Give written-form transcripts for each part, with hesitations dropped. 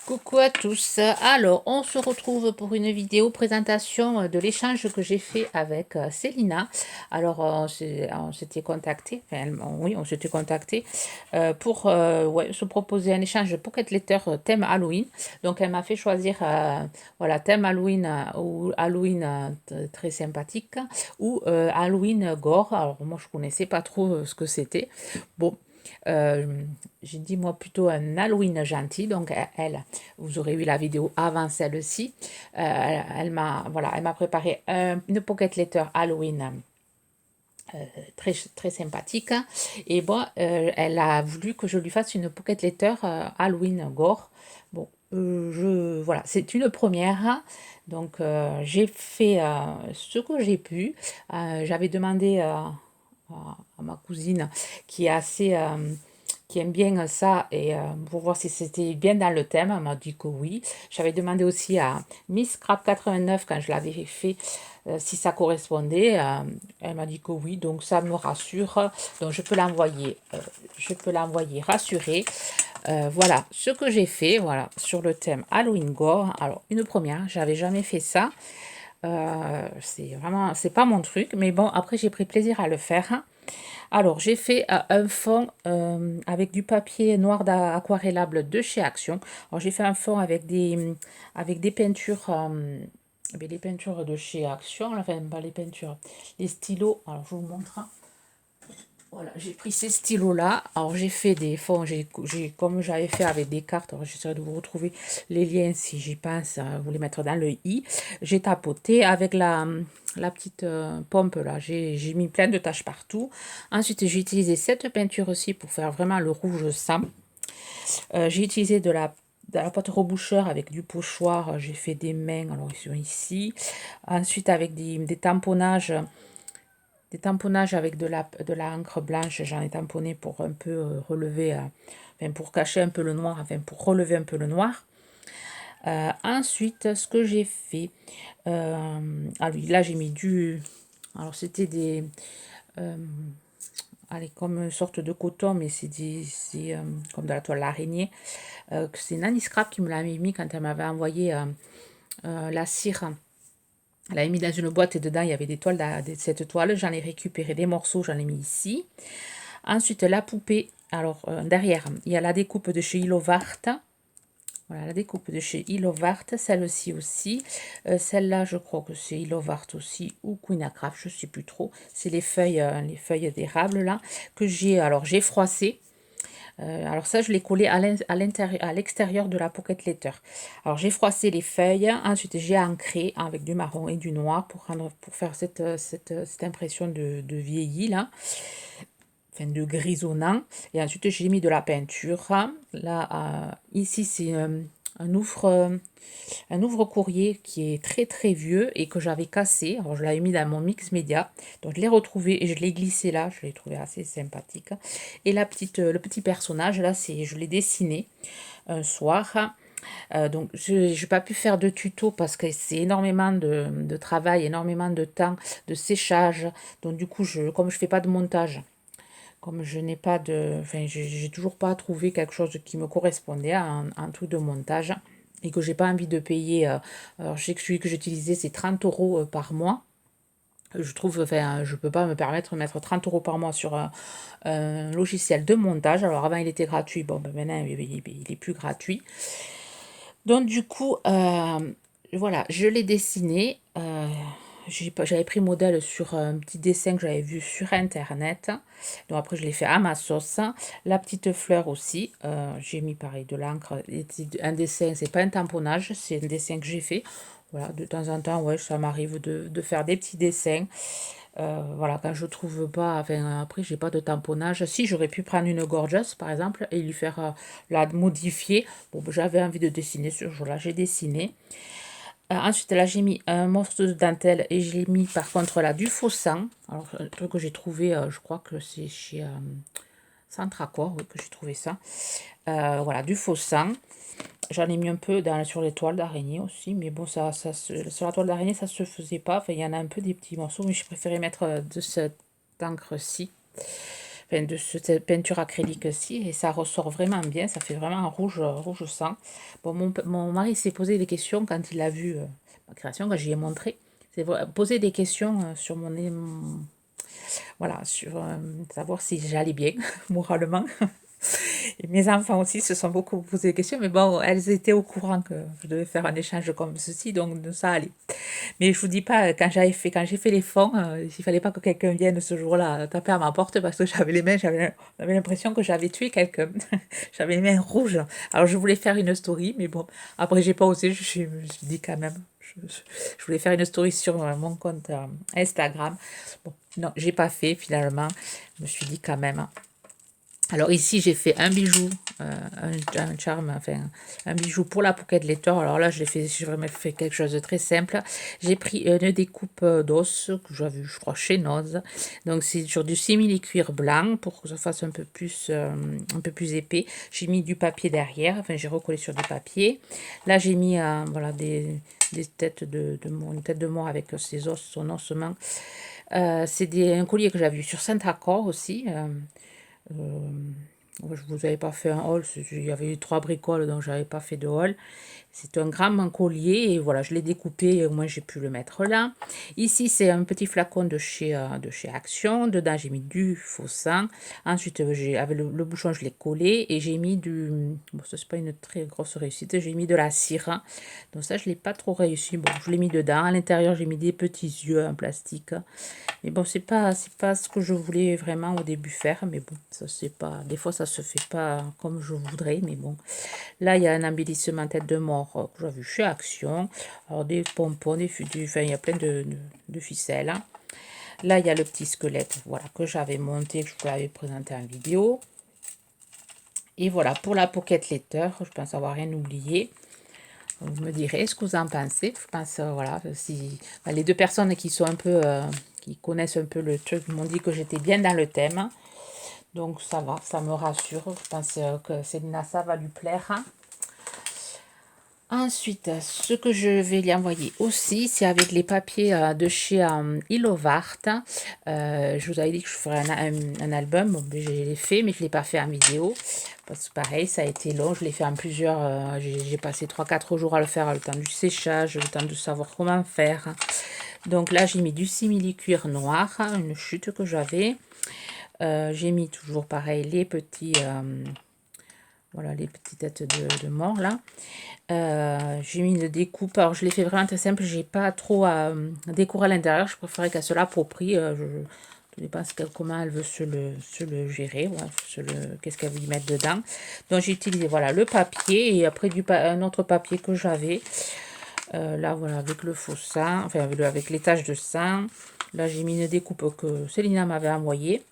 Coucou à tous. Alors, on se retrouve pour une vidéo présentation de l'échange que j'ai fait avec Célina. Alors, on s'était contacté, enfin, oui, on s'était contacté pour ouais, se proposer un échange Pocket Letter thème Halloween. Donc, elle m'a fait choisir voilà, thème Halloween ou Halloween très sympathique ou Halloween gore. Alors, moi, je connaissais pas trop ce que c'était. Bon, euh, j'ai dit moi plutôt un Halloween gentil, donc elle, vous aurez vu la vidéo avant celle-ci. Elle m'a préparé une pocket letter Halloween très, très sympathique. Et bon, elle a voulu que je lui fasse une pocket letter Halloween gore. Bon, voilà, c'est une première. Donc, j'ai fait ce que j'ai pu. J'avais demandé à ma cousine qui est assez qui aime bien ça et pour voir si c'était bien dans le thème. Elle m'a dit que oui. J'avais demandé aussi à Miss Crab 89 quand je l'avais fait si ça correspondait. Elle m'a dit que oui, donc ça me rassure. Donc je peux l'envoyer rassurée. Voilà ce que j'ai fait, voilà, sur le thème Halloween Gore. Alors, une première, j'avais jamais fait ça. C'est vraiment, c'est pas mon truc, mais bon, après j'ai pris plaisir à le faire. Alors, j'ai fait un fond avec du papier noir aquarellable de chez Action. Alors, j'ai fait un fond avec des peintures, des peintures de chez Action, enfin, pas les peintures, les stylos. Alors, je vous montre. Voilà, j'ai pris ces stylos-là. Alors, j'ai fait des fonds, comme j'avais fait avec des cartes. Alors, j'essaierai de vous retrouver les liens si j'y pense, vous les mettre dans le i. J'ai tapoté avec la petite pompe là. J'ai mis plein de taches partout. Ensuite, j'ai utilisé cette peinture aussi pour faire vraiment le rouge sang. J'ai utilisé de la pâte reboucheur avec du pochoir. J'ai fait des mains, alors ils sont ici. Ensuite, avec des tamponnages avec de la encre blanche, j'en ai tamponné pour un peu relever, enfin pour cacher un peu le noir, enfin pour relever un peu le noir. Ensuite, ce que j'ai fait, ah oui, là j'ai mis alors c'était allez, comme une sorte de coton, mais c'est comme de la toile d'araignée. C'est Nanny Scrap qui me l'avait mis quand elle m'avait envoyé la cire. Elle avait mis dans une boîte et dedans il y avait des toiles de cette toile. J'en ai récupéré des morceaux, j'en ai mis ici. Ensuite, la poupée. Alors, derrière, il y a la découpe de chez Ilovart. Voilà, la découpe de chez Ilovart. Celle-ci aussi. Celle-là, je crois que c'est Ilovart aussi ou Queen Craft, je ne sais plus trop. C'est les feuilles d'érable là que j'ai. Alors, j'ai froissé. Alors ça, je l'ai collé à l'extérieur de la pocket letter. Alors j'ai froissé les feuilles, ensuite j'ai ancré avec du marron et du noir pour faire cette impression de vieilli là, enfin de grisonnant. Et ensuite j'ai mis de la peinture. Là, ici c'est un ouvre-courrier qui est très très vieux et que j'avais cassé. Alors je l'avais mis dans mon mix média. Donc je l'ai retrouvé et je l'ai glissé là. Je l'ai trouvé assez sympathique. Et le petit personnage là, je l'ai dessiné un soir. Donc je n'ai pas pu faire de tuto parce que c'est énormément de travail, énormément de temps, de séchage. Donc du coup, comme je fais pas de montage, comme je n'ai pas de... Enfin, j'ai toujours pas trouvé quelque chose qui me correspondait à un truc de montage et que j'ai pas envie de payer. Alors, je sais que celui que j'utilisais, c'est 30 euros par mois. Je trouve, enfin, je peux pas me permettre de mettre 30 euros par mois sur un logiciel de montage. Alors, avant, il était gratuit. Bon, ben, maintenant, il est plus gratuit. Donc, du coup, voilà, je l'ai dessiné. J'avais pris modèle sur un petit dessin que j'avais vu sur internet. Donc après je l'ai fait à ma sauce. La petite fleur aussi, j'ai mis pareil de l'encre. Un dessin, c'est pas un tamponnage, c'est un dessin que j'ai fait. Voilà, de temps en temps, ouais, ça m'arrive de faire des petits dessins. Voilà, quand je trouve pas, enfin après j'ai pas de tamponnage. Si j'aurais pu prendre une gorgeous par exemple et lui faire la modifier. Bon, ben, j'avais envie de dessiner ce jour-là, j'ai dessiné. Ensuite, là, j'ai mis un morceau de dentelle et j'ai mis par contre là du faux sang. Alors, un truc que j'ai trouvé, je crois que c'est chez Centracor, oui, que j'ai trouvé ça. Voilà, du faux sang. J'en ai mis un peu sur les toiles d'araignée aussi, mais bon, sur la toile d'araignée, ça se faisait pas. Enfin, il y en a un peu des petits morceaux, mais je préférais mettre de cette encre-ci. enfin, de cette peinture acrylique-ci, et ça ressort vraiment bien, ça fait vraiment un rouge, rouge sang. Bon, mon mari s'est posé des questions quand il a vu ma création, quand j'y ai montré. C'est poser des questions sur voilà, sur savoir si j'allais bien moralement. Et mes enfants aussi se sont beaucoup posé des questions, mais bon, elles étaient au courant que je devais faire un échange comme ceci, donc ça allait. Mais je vous dis pas, quand j'ai fait les fonds, il fallait pas que quelqu'un vienne ce jour-là taper à ma porte parce que j'avais les mains, j'avais l'impression que j'avais tué quelqu'un. J'avais les mains rouges. Alors je voulais faire une story, mais bon, après j'ai pas osé, me suis dit quand même. Je voulais faire une story sur mon compte Instagram. Bon, non, j'ai pas fait finalement. Je me suis dit quand même. Alors ici, j'ai fait un bijou, un charme, enfin un bijou pour la Pocket Letter. Alors là, j'ai vraiment fait quelque chose de très simple. J'ai pris une découpe d'os que j'avais, je crois, chez Noz. Donc c'est sur du simili-cuir blanc pour que ça fasse un peu plus épais. J'ai mis du papier derrière, enfin j'ai recollé sur du papier. Là, j'ai mis voilà, des têtes une tête de mort avec ses os, son ossement. C'est un collier que j'avais vu sur Saint-Accord aussi. Je vous avais pas fait un haul, il y avait eu 3 bricoles donc j'avais pas fait de haul. C'est un grand collier et voilà, je l'ai découpé et au moins j'ai pu le mettre là. Ici, c'est un petit flacon de chez Action. Dedans, j'ai mis du faux sang. Ensuite, avec le bouchon, je l'ai collé et j'ai mis bon, ça, c'est pas une très grosse réussite, j'ai mis de la cire. Donc ça, je l'ai pas trop réussi. Bon, je l'ai mis dedans. À l'intérieur, j'ai mis des petits yeux en plastique. Mais bon, c'est pas ce que je voulais vraiment au début faire. Mais bon, ça c'est pas. Des fois, ça se fait pas comme je voudrais. Mais bon. Là, il y a un embellissement tête de mort que j'ai vu chez Action. Alors, des pompons, enfin, il y a plein de ficelles. Là, il y a le petit squelette, voilà, que j'avais monté, que je vous l'avais présenté en vidéo. Et voilà, pour la Pocket Letter, je pense avoir rien oublié. Vous me direz ce que vous en pensez. Je pense, voilà, si les deux personnes qui sont un peu, qui connaissent un peu le truc m'ont dit que j'étais bien dans le thème. Donc ça va, ça me rassure. Je pense que Célina, ça va lui plaire. Ensuite, ce que je vais lui envoyer aussi, c'est avec les papiers de chez Ilovart. Je vous avais dit que je ferais un album. Bon, je l'ai fait, mais je ne l'ai pas fait en vidéo. Parce que pareil, ça a été long. Je l'ai fait en plusieurs. J'ai passé 3-4 jours à le faire, le temps du séchage, le temps de savoir comment faire. Donc là, j'ai mis du simili-cuir noir, une chute que j'avais. J'ai mis toujours pareil les petits... voilà, les petites têtes de mort là. J'ai mis une découpe. Alors je l'ai fait vraiment très simple. J'ai pas trop à décorer à l'intérieur. Je préférais qu'elle se l'approprie. Je ne sais pas comment elle veut se le gérer. Ouais, qu'est-ce qu'elle veut y mettre dedans. Donc j'ai utilisé voilà, le papier et après un autre papier que j'avais. Là voilà, avec le faux sang. Enfin avec les taches de sang. Là j'ai mis une découpe que Célina m'avait envoyée.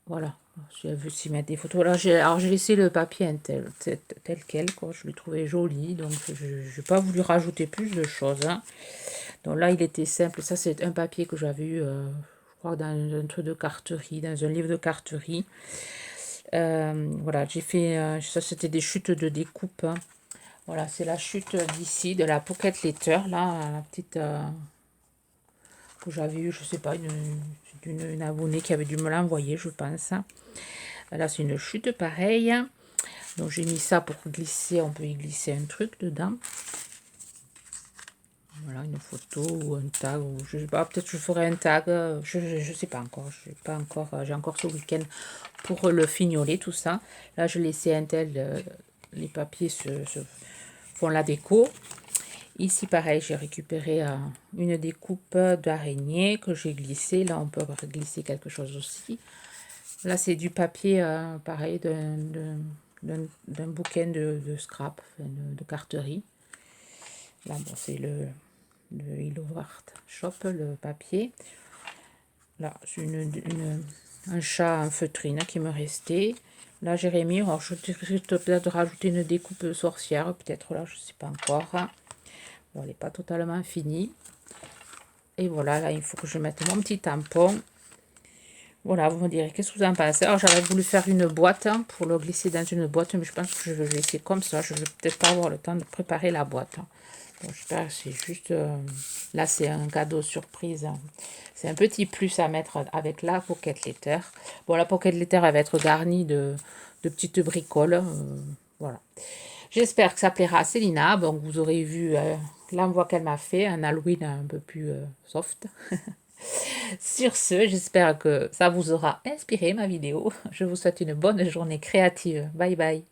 Voilà, si elle veut s'y mettre des photos. Alors j'ai laissé le papier tel quel, quoi. Je l'ai trouvé joli, donc je n'ai pas voulu rajouter plus de choses. Hein. Donc là, il était simple. Ça, c'est un papier que j'avais eu, je crois, dans un truc de carterie, dans un livre de carterie. Voilà, j'ai fait, ça c'était des chutes de découpe. Hein. Voilà, c'est la chute d'ici, de la Pocket Letter, là, la petite... que j'avais eu, je sais pas, une abonnée qui avait dû me l'envoyer, je pense. Là, c'est une chute pareille. Donc, j'ai mis ça pour glisser. On peut y glisser un truc dedans. Voilà, une photo ou un tag. Ou je sais pas, peut-être je ferai un tag. Je sais pas encore. J'ai encore ce week-end pour le fignoler, tout ça. Là, je laissais un tel. Les papiers font la déco. Ici, pareil, j'ai récupéré une découpe d'araignée que j'ai glissée. Là, on peut glisser quelque chose aussi. Là, c'est du papier, pareil, d'un bouquin de scrap, de carterie. Là, bon, c'est le Ilovart Shop, le papier. Là, c'est un chat en feutrine qui me restait. Là, j'ai remis, alors je vais peut-être rajouter une découpe sorcière, peut-être là, je ne sais pas encore. Bon, elle n'est pas totalement finie. Et voilà, là, il faut que je mette mon petit tampon. Voilà, vous me direz, qu'est-ce que vous en pensez? Alors, j'aurais voulu faire une boîte hein, pour le glisser dans une boîte, mais je pense que je vais le laisser comme ça. Je ne vais peut-être pas avoir le temps de préparer la boîte. Bon, j'espère que c'est juste... là, c'est un cadeau surprise. C'est un petit plus à mettre avec la Pocket Letter. Bon, la Pocket Letter, elle va être garnie de petites bricoles. Voilà. J'espère que ça plaira à Célina. Donc, vous aurez vu l'envoi qu'elle m'a fait, un Halloween un peu plus soft. Sur ce, j'espère que ça vous aura inspiré ma vidéo. Je vous souhaite une bonne journée créative. Bye bye.